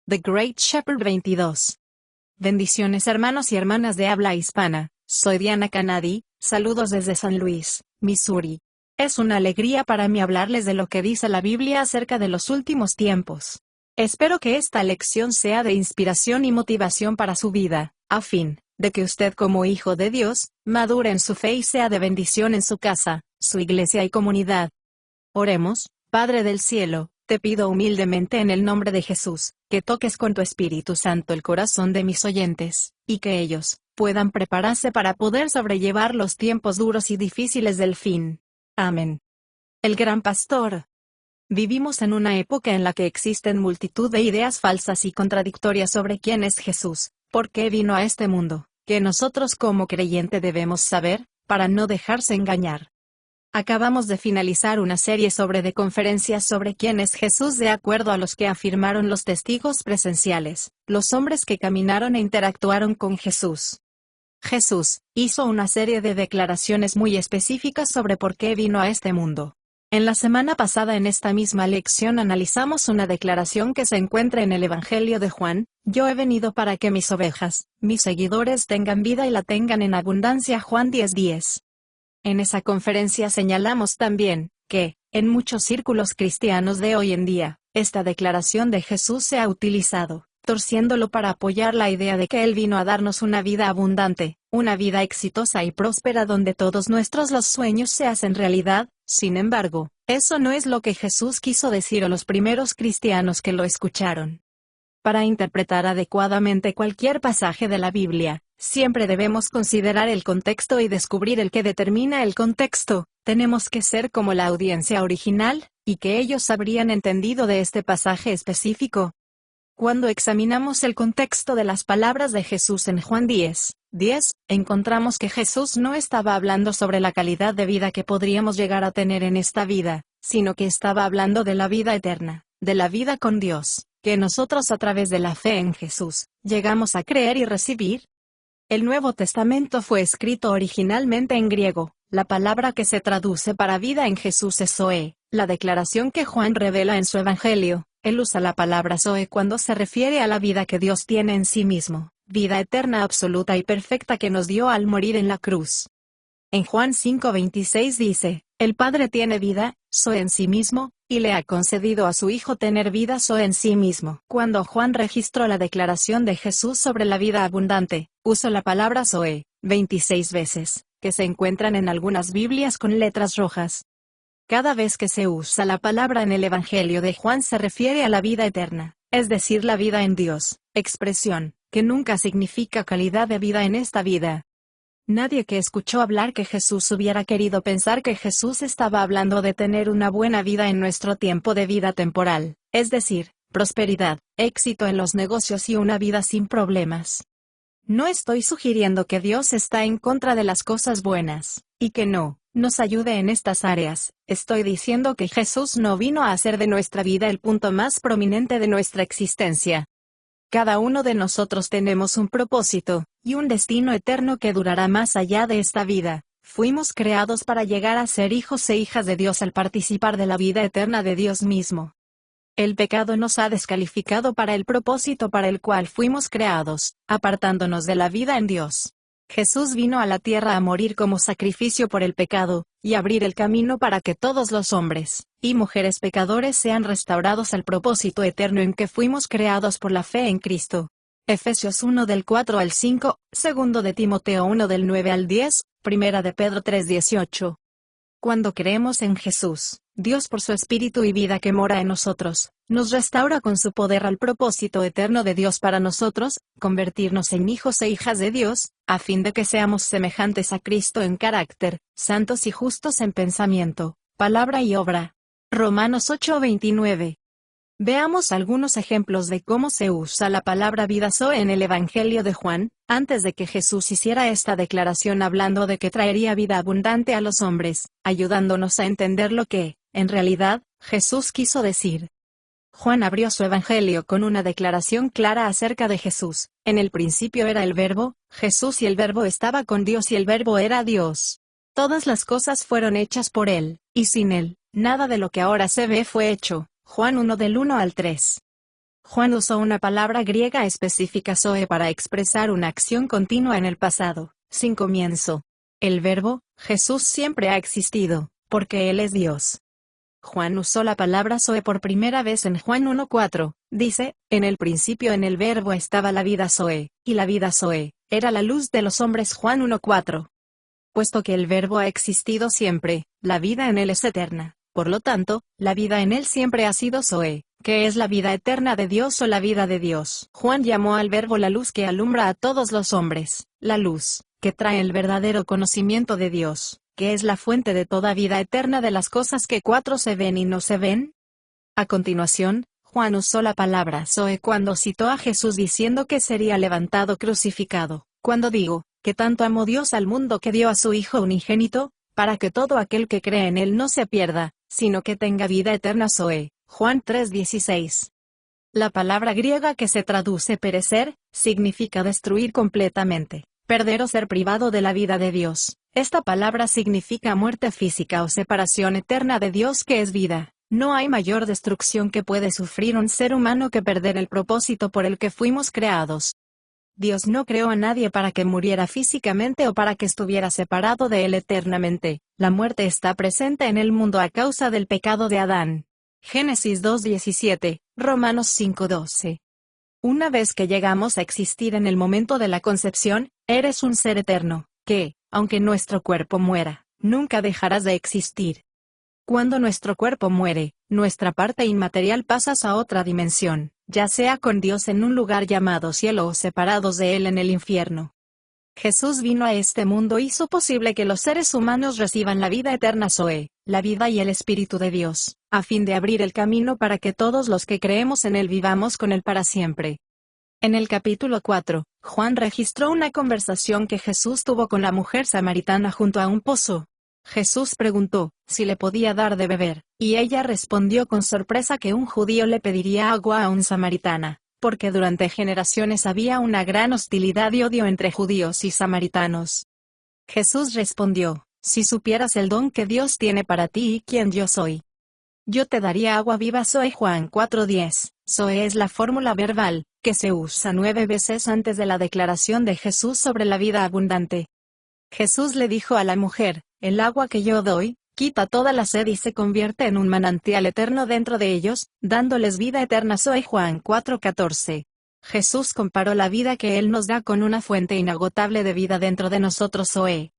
The Great Shepherd 22. Bendiciones hermanos y hermanas de habla hispana, soy Diana Canadi, saludos desde San Luis, Missouri. Es una alegría para mí hablarles de lo que dice la Biblia acerca de los últimos tiempos. Espero que esta lección sea de inspiración y motivación para su vida, a fin de que usted como hijo de Dios, madure en su fe y sea de bendición en su casa, su iglesia y comunidad. Oremos. Padre del cielo, te pido humildemente en el nombre de Jesús, que toques con tu Espíritu Santo el corazón de mis oyentes, y que ellos puedan prepararse para poder sobrellevar los tiempos duros y difíciles del fin. Amén. El gran pastor. Vivimos en una época en la que existen multitud de ideas falsas y contradictorias sobre quién es Jesús, por qué vino a este mundo, que nosotros como creyente debemos saber, para no dejarse engañar. Acabamos de finalizar una serie de conferencias sobre quién es Jesús de acuerdo a los que afirmaron los testigos presenciales, los hombres que caminaron e interactuaron con Jesús. Jesús hizo una serie de declaraciones muy específicas sobre por qué vino a este mundo. En la semana pasada en esta misma lección analizamos una declaración que se encuentra en el Evangelio de Juan: yo he venido para que mis ovejas, mis seguidores tengan vida y la tengan en abundancia. Juan 10:10. En esa conferencia señalamos también que, en muchos círculos cristianos de hoy en día, esta declaración de Jesús se ha utilizado, torciéndolo para apoyar la idea de que Él vino a darnos una vida abundante, una vida exitosa y próspera donde todos nuestros los sueños se hacen realidad. Sin embargo, eso no es lo que Jesús quiso decir a los primeros cristianos que lo escucharon. Para interpretar adecuadamente cualquier pasaje de la Biblia, siempre debemos considerar el contexto y descubrir el que determina el contexto. Tenemos que ser como la audiencia original, y que ellos habrían entendido de este pasaje específico. Cuando examinamos el contexto de las palabras de Jesús en Juan 10:10, encontramos que Jesús no estaba hablando sobre la calidad de vida que podríamos llegar a tener en esta vida, sino que estaba hablando de la vida eterna, de la vida con Dios, que nosotros a través de la fe en Jesús, llegamos a creer y recibir. El Nuevo Testamento fue escrito originalmente en griego. La palabra que se traduce para vida en Jesús es Zoe, la declaración que Juan revela en su Evangelio. Él usa la palabra Zoe cuando se refiere a la vida que Dios tiene en sí mismo, vida eterna absoluta y perfecta que nos dio al morir en la cruz. En Juan 5:26 dice, el Padre tiene vida, Zoe en sí mismo, y le ha concedido a su Hijo tener vida Zoe en sí mismo. Cuando Juan registró la declaración de Jesús sobre la vida abundante, usó la palabra Zoe 26 veces, que se encuentran en algunas Biblias con letras rojas. Cada vez que se usa la palabra en el Evangelio de Juan se refiere a la vida eterna, es decir, la vida en Dios, expresión que nunca significa calidad de vida en esta vida. Nadie que escuchó hablar que Jesús hubiera querido pensar que Jesús estaba hablando de tener una buena vida en nuestro tiempo de vida temporal, es decir, prosperidad, éxito en los negocios y una vida sin problemas. No estoy sugiriendo que Dios está en contra de las cosas buenas, y que no nos ayude en estas áreas. Estoy diciendo que Jesús no vino a hacer de nuestra vida el punto más prominente de nuestra existencia. Cada uno de nosotros tenemos un propósito, y un destino eterno que durará más allá de esta vida. Fuimos creados para llegar a ser hijos e hijas de Dios al participar de la vida eterna de Dios mismo. El pecado nos ha descalificado para el propósito para el cual fuimos creados, apartándonos de la vida en Dios. Jesús vino a la tierra a morir como sacrificio por el pecado, y abrir el camino para que todos los hombres y mujeres pecadores sean restaurados al propósito eterno en que fuimos creados por la fe en Cristo. Efesios 1 del 4 al 5, 2 de Timoteo 1 del 9 al 10, 1 de Pedro 3:18. Cuando creemos en Jesús, Dios por su Espíritu y vida que mora en nosotros, nos restaura con su poder al propósito eterno de Dios para nosotros, convertirnos en hijos e hijas de Dios, a fin de que seamos semejantes a Cristo en carácter, santos y justos en pensamiento, palabra y obra. Romanos 8:29. Veamos algunos ejemplos de cómo se usa la palabra vida Zoe en el Evangelio de Juan, antes de que Jesús hiciera esta declaración hablando de que traería vida abundante a los hombres, ayudándonos a entender lo que, en realidad, Jesús quiso decir. Juan abrió su Evangelio con una declaración clara acerca de Jesús. En el principio era el Verbo, Jesús y el Verbo estaba con Dios y el Verbo era Dios. Todas las cosas fueron hechas por Él, y sin Él, nada de lo que ahora se ve fue hecho. Juan 1 del 1 al 3. Juan usó una palabra griega específica zoe para expresar una acción continua en el pasado, sin comienzo. El verbo, Jesús siempre ha existido, porque Él es Dios. Juan usó la palabra zoe por primera vez en Juan 1:4, dice, en el principio en el verbo estaba la vida zoe, y la vida zoe, era la luz de los hombres Juan 1:4. Puesto que el verbo ha existido siempre, la vida en Él es eterna, por lo tanto, la vida en Él siempre ha sido zoe, que es la vida eterna de Dios o la vida de Dios. Juan llamó al verbo la luz que alumbra a todos los hombres, la luz, que trae el verdadero conocimiento de Dios, que es la fuente de toda vida eterna de las cosas que cuatro se ven y no se ven. A continuación, Juan usó la palabra zoe cuando citó a Jesús diciendo que sería levantado crucificado, cuando digo, que tanto amó Dios al mundo que dio a su Hijo unigénito, para que todo aquel que cree en Él no se pierda, sino que tenga vida eterna zoe. Juan 3:16. La palabra griega que se traduce perecer, significa destruir completamente, perder o ser privado de la vida de Dios. Esta palabra significa muerte física o separación eterna de Dios que es vida. No hay mayor destrucción que puede sufrir un ser humano que perder el propósito por el que fuimos creados. Dios no creó a nadie para que muriera físicamente o para que estuviera separado de Él eternamente. La muerte está presente en el mundo a causa del pecado de Adán. Génesis 2:17, Romanos 5:12. Una vez que llegamos a existir en el momento de la concepción, eres un ser eterno, que, aunque nuestro cuerpo muera, nunca dejarás de existir. Cuando nuestro cuerpo muere, nuestra parte inmaterial pasas a otra dimensión, ya sea con Dios en un lugar llamado cielo o separados de Él en el infierno. Jesús vino a este mundo y hizo posible que los seres humanos reciban la vida eterna zoe, la vida y el Espíritu de Dios, a fin de abrir el camino para que todos los que creemos en Él vivamos con Él para siempre. En el capítulo 4, Juan registró una conversación que Jesús tuvo con la mujer samaritana junto a un pozo. Jesús preguntó si le podía dar de beber, y ella respondió con sorpresa que un judío le pediría agua a un samaritana, porque durante generaciones había una gran hostilidad y odio entre judíos y samaritanos. Jesús respondió, si supieras el don que Dios tiene para ti y quién yo soy. Yo te daría agua viva zoe Juan 4:10, zoe es la fórmula verbal, que se usa 9 veces antes de la declaración de Jesús sobre la vida abundante. Jesús le dijo a la mujer, el agua que yo doy, quita toda la sed y se convierte en un manantial eterno dentro de ellos, dándoles vida eterna zoe Juan 4:14. Jesús comparó la vida que Él nos da con una fuente inagotable de vida dentro de nosotros zoe.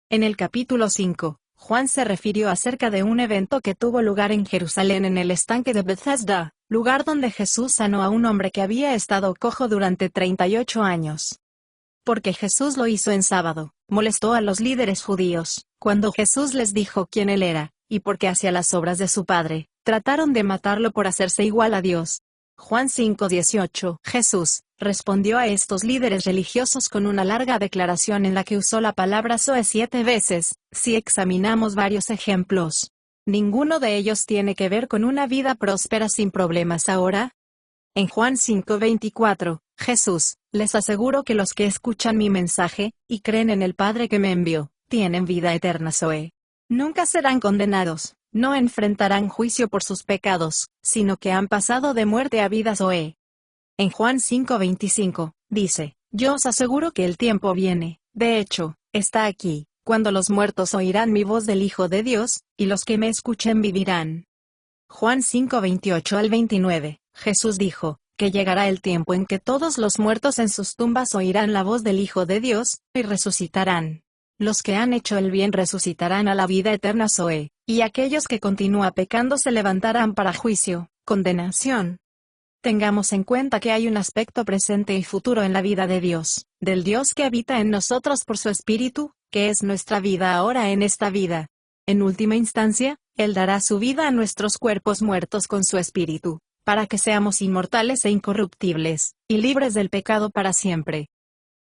En el capítulo 5, Juan se refirió acerca de un evento que tuvo lugar en Jerusalén en el estanque de Bethesda, lugar donde Jesús sanó a un hombre que había estado cojo durante 38 años. Porque Jesús lo hizo en sábado, molestó a los líderes judíos, cuando Jesús les dijo quién Él era, y porque hacía las obras de su Padre, trataron de matarlo por hacerse igual a Dios. Juan 5:18. Jesús respondió a estos líderes religiosos con una larga declaración en la que usó la palabra zoe 7 veces. Si examinamos varios ejemplos, ninguno de ellos tiene que ver con una vida próspera sin problemas ahora. En Juan 5:24, Jesús, les aseguro que los que escuchan mi mensaje, y creen en el Padre que me envió, tienen vida eterna zoe. Nunca serán condenados, no enfrentarán juicio por sus pecados, sino que han pasado de muerte a vida zoe. En Juan 5:25, dice, yo os aseguro que el tiempo viene, de hecho, está aquí, cuando los muertos oirán mi voz del Hijo de Dios, y los que me escuchen vivirán. Juan 5:28 al 29, Jesús dijo, que llegará el tiempo en que todos los muertos en sus tumbas oirán la voz del Hijo de Dios, y resucitarán. Los que han hecho el bien resucitarán a la vida eterna zoe, y aquellos que continúan pecando se levantarán para juicio, condenación. Tengamos en cuenta que hay un aspecto presente y futuro en la vida de Dios, del Dios que habita en nosotros por su Espíritu, que es nuestra vida ahora en esta vida. En última instancia, Él dará su vida a nuestros cuerpos muertos con su Espíritu, para que seamos inmortales e incorruptibles, y libres del pecado para siempre.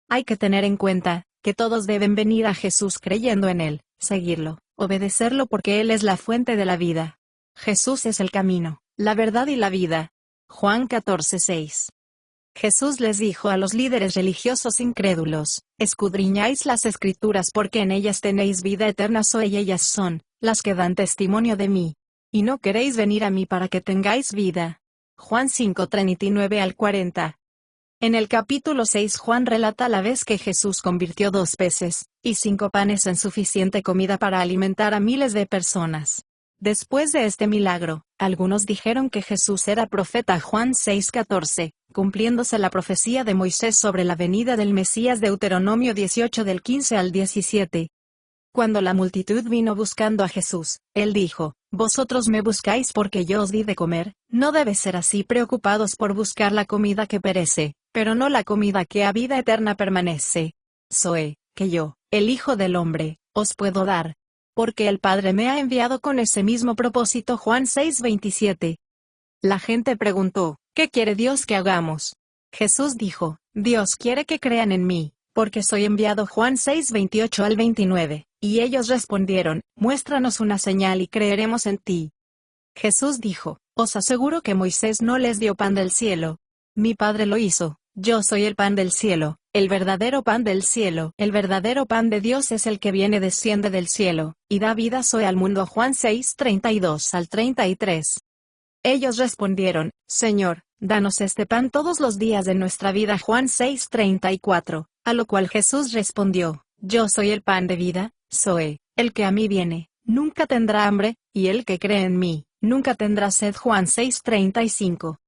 Hay que tener en cuenta, que todos deben venir a Jesús creyendo en Él, seguirlo, obedecerlo porque Él es la fuente de la vida. Jesús es el camino, la verdad y la vida. Juan 14:6. Jesús les dijo a los líderes religiosos incrédulos, escudriñáis las Escrituras porque en ellas tenéis vida eterna zoe y ellas son, las que dan testimonio de mí. Y no queréis venir a mí para que tengáis vida. Juan 5:39 al 40. En el capítulo 6 Juan relata la vez que Jesús convirtió 2 peces y 5 panes en suficiente comida para alimentar a miles de personas. Después de este milagro, algunos dijeron que Jesús era profeta. Juan 6:14, cumpliéndose la profecía de Moisés sobre la venida del Mesías. Deuteronomio 18 del 15 al 17. Cuando la multitud vino buscando a Jesús, él dijo: «Vosotros me buscáis porque yo os di de comer». No debe ser así, preocupados por buscar la comida que perece, pero no la comida que a vida eterna permanece. Zoe, que yo, el Hijo del Hombre, os puedo dar. Porque el Padre me ha enviado con ese mismo propósito. Juan 6:27. La gente preguntó: «¿Qué quiere Dios que hagamos?». Jesús dijo: «Dios quiere que crean en mí, porque soy enviado». Juan 6:28 al 29. Y ellos respondieron: «Muéstranos una señal y creeremos en ti». Jesús dijo: «Os aseguro que Moisés no les dio pan del cielo. Mi Padre lo hizo. Yo soy el pan del cielo, el verdadero pan del cielo. El verdadero pan de Dios es el que desciende del cielo, y da vida al mundo». Juan 6:32 al 33. Ellos respondieron: «Señor, danos este pan todos los días de nuestra vida». Juan 6:34, a lo cual Jesús respondió: «Yo soy el pan de vida. Zoe, el que a mí viene, nunca tendrá hambre, y el que cree en mí, nunca tendrá sed». Juan 6:35.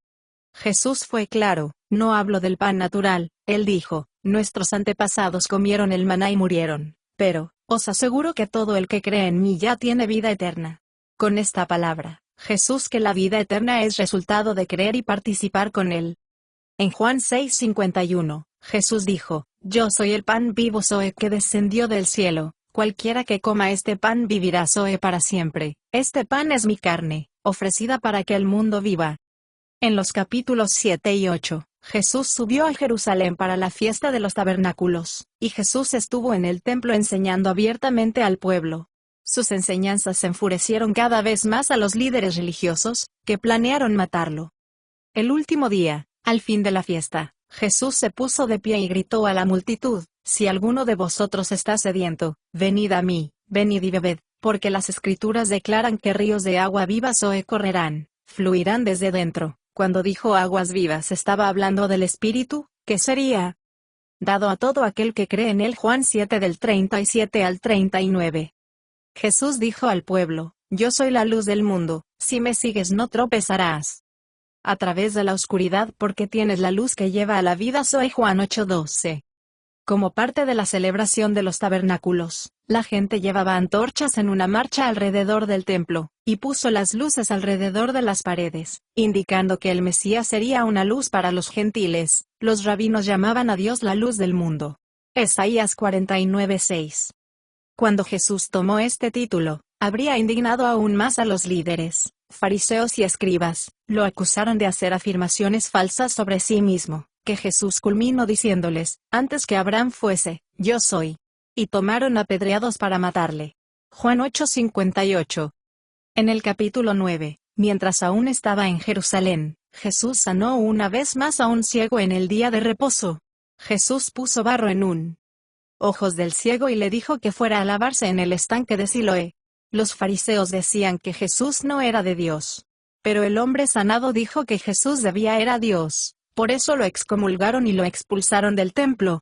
Jesús fue claro: «No hablo del pan natural». Él dijo: «Nuestros antepasados comieron el maná y murieron, pero, os aseguro que todo el que cree en mí ya tiene vida eterna». Con esta palabra, Jesús que la vida eterna es resultado de creer y participar con él. En Juan 6:51, Jesús dijo: «Yo soy el pan vivo Zoe que descendió del cielo. Cualquiera que coma este pan vivirá Zoe para siempre. Este pan es mi carne, ofrecida para que el mundo viva». En los capítulos 7 y 8, Jesús subió a Jerusalén para la fiesta de los tabernáculos, y Jesús estuvo en el templo enseñando abiertamente al pueblo. Sus enseñanzas enfurecieron cada vez más a los líderes religiosos, que planearon matarlo. El último día, al fin de la fiesta, Jesús se puso de pie y gritó a la multitud: «Si alguno de vosotros está sediento, venid a mí, venid y bebed, porque las Escrituras declaran que ríos de agua viva correrán, fluirán desde dentro». Cuando dijo aguas vivas estaba hablando del Espíritu, que sería dado a todo aquel que cree en él. Juan 7 del 37 al 39. Jesús dijo al pueblo: «Yo soy la luz del mundo, si me sigues no tropezarás a través de la oscuridad porque tienes la luz que lleva a la vida». Soy Juan 8:12. Como parte de la celebración de los tabernáculos, la gente llevaba antorchas en una marcha alrededor del templo, y puso las luces alrededor de las paredes, indicando que el Mesías sería una luz para los gentiles. Los rabinos llamaban a Dios la luz del mundo. Isaías 49:6. Cuando Jesús tomó este título, habría indignado aún más a los líderes, fariseos y escribas. Lo acusaron de hacer afirmaciones falsas sobre sí mismo, que Jesús culminó diciéndoles: «Antes que Abraham fuese, yo soy». Y tomaron apedreados para matarle. Juan 8:58. En el capítulo 9, mientras aún estaba en Jerusalén, Jesús sanó una vez más a un ciego en el día de reposo. Jesús puso barro en un ojos del ciego y le dijo que fuera a lavarse en el estanque de Siloé. Los fariseos decían que Jesús no era de Dios. Pero el hombre sanado dijo que Jesús era Dios. Por eso lo excomulgaron y lo expulsaron del templo.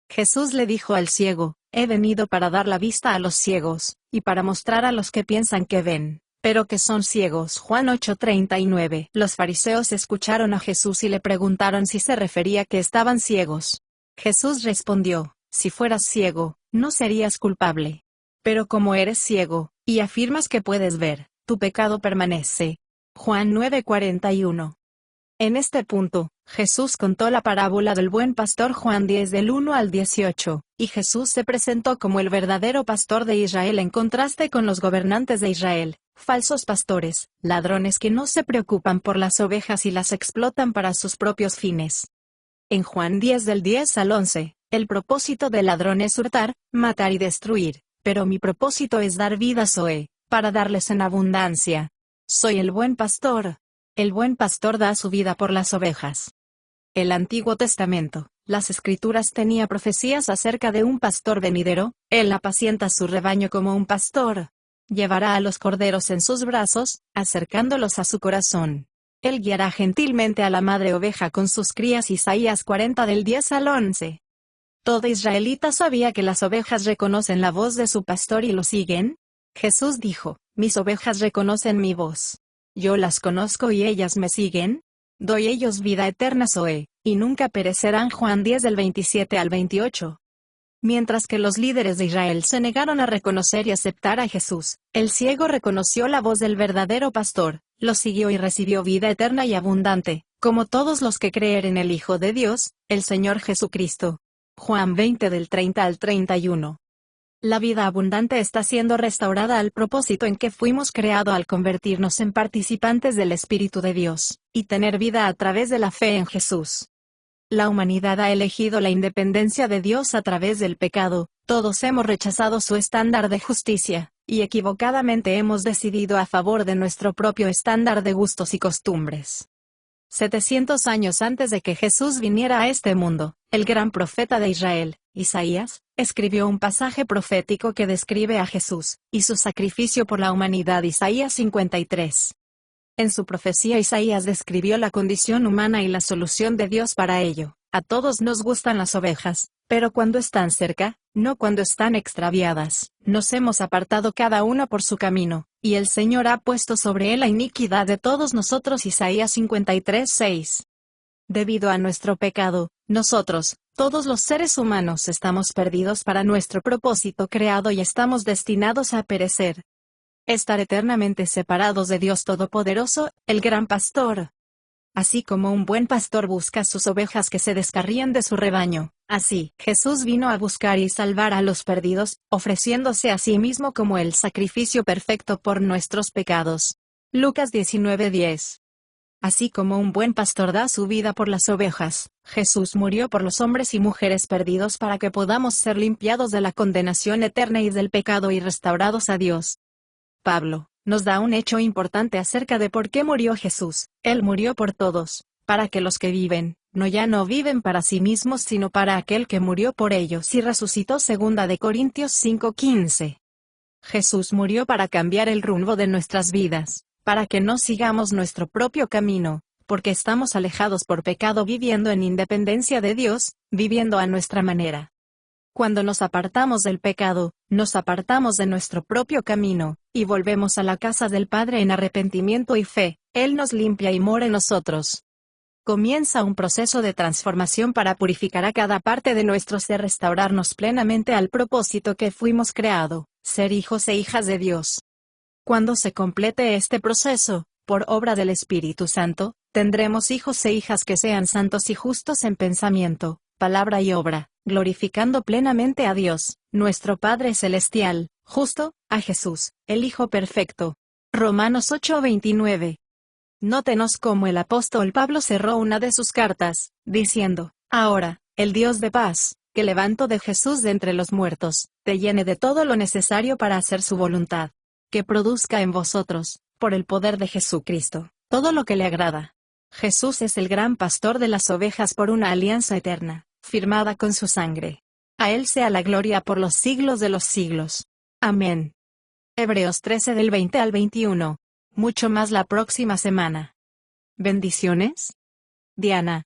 Jesús le dijo al ciego: «He venido para dar la vista a los ciegos, y para mostrar a los que piensan que ven, pero que son ciegos». Juan 8:39. Los fariseos escucharon a Jesús y le preguntaron si se refería que estaban ciegos. Jesús respondió: «Si fueras ciego, no serías culpable. Pero como eres ciego, y afirmas que puedes ver, tu pecado permanece». Juan 9:41. En este punto, Jesús contó la parábola del buen pastor. Juan 10 del 1 al 18, y Jesús se presentó como el verdadero pastor de Israel en contraste con los gobernantes de Israel, falsos pastores, ladrones que no se preocupan por las ovejas y las explotan para sus propios fines. En Juan 10 del 10 al 11, el propósito del ladrón es hurtar, matar y destruir, pero mi propósito es dar vida para darles en abundancia. Soy el buen pastor. El buen pastor da su vida por las ovejas. El Antiguo Testamento, las Escrituras tenía profecías acerca de un pastor venidero. Él apacienta su rebaño como un pastor. Llevará a los corderos en sus brazos, acercándolos a su corazón. Él guiará gentilmente a la madre oveja con sus crías. Isaías 40 del 10 al 11. ¿Todo israelita sabía que las ovejas reconocen la voz de su pastor y lo siguen? Jesús dijo, mis ovejas reconocen mi voz. Yo las conozco y ellas me siguen. Doy ellos vida eterna Zoe, y nunca perecerán. Juan 10 del 27 al 28. Mientras que los líderes de Israel se negaron a reconocer y aceptar a Jesús, el ciego reconoció la voz del verdadero pastor, lo siguió y recibió vida eterna y abundante, como todos los que creen en el Hijo de Dios, el Señor Jesucristo. Juan 20 del 30 al 31. La vida abundante está siendo restaurada al propósito en que fuimos creados al convertirnos en participantes del Espíritu de Dios, y tener vida a través de la fe en Jesús. La humanidad ha elegido la independencia de Dios a través del pecado, todos hemos rechazado su estándar de justicia, y equivocadamente hemos decidido a favor de nuestro propio estándar de gustos y costumbres. 700 años antes de que Jesús viniera a este mundo, el gran profeta de Israel, Isaías, escribió un pasaje profético que describe a Jesús, y su sacrificio por la humanidad. Isaías 53. En su profecía Isaías describió la condición humana y la solución de Dios para ello. A todos nos gustan las ovejas, pero cuando están cerca, no cuando están extraviadas. Nos hemos apartado cada uno por su camino, y el Señor ha puesto sobre él la iniquidad de todos nosotros. Isaías 53:6. Debido a nuestro pecado, nosotros, todos los seres humanos estamos perdidos para nuestro propósito creado y estamos destinados a perecer. Estar eternamente separados de Dios Todopoderoso, el gran pastor. Así como un buen pastor busca sus ovejas que se descarrían de su rebaño, así, Jesús vino a buscar y salvar a los perdidos, ofreciéndose a sí mismo como el sacrificio perfecto por nuestros pecados. Lucas 19:10. Así como un buen pastor da su vida por las ovejas, Jesús murió por los hombres y mujeres perdidos para que podamos ser limpiados de la condenación eterna y del pecado y restaurados a Dios. Pablo nos da un hecho importante acerca de por qué murió Jesús. Él murió por todos, para que los que viven, ya no viven para sí mismos sino para aquel que murió por ellos y resucitó. 2 Corintios 5:15. Jesús murió para cambiar el rumbo de nuestras vidas, para que no sigamos nuestro propio camino, porque estamos alejados por pecado viviendo en independencia de Dios, viviendo a nuestra manera. Cuando nos apartamos del pecado, nos apartamos de nuestro propio camino, y volvemos a la casa del Padre en arrepentimiento y fe, Él nos limpia y mora en nosotros. Comienza un proceso de transformación para purificar a cada parte de nuestro ser, restaurarnos plenamente al propósito que fuimos creados, ser hijos e hijas de Dios. Cuando se complete este proceso, por obra del Espíritu Santo, tendremos hijos e hijas que sean santos y justos en pensamiento, palabra y obra, glorificando plenamente a Dios, nuestro Padre Celestial, justo, a Jesús, el Hijo perfecto. Romanos 8:29. Nótenos cómo el apóstol Pablo cerró una de sus cartas, diciendo, ahora, el Dios de paz, que levantó de Jesús de entre los muertos, te llene de todo lo necesario para hacer su voluntad, que produzca en vosotros, por el poder de Jesucristo, todo lo que le agrada. Jesús es el gran pastor de las ovejas por una alianza eterna, firmada con su sangre. A Él sea la gloria por los siglos de los siglos. Amén. Hebreos 13 del 20 al 21. Mucho más la próxima semana. Bendiciones. Diana.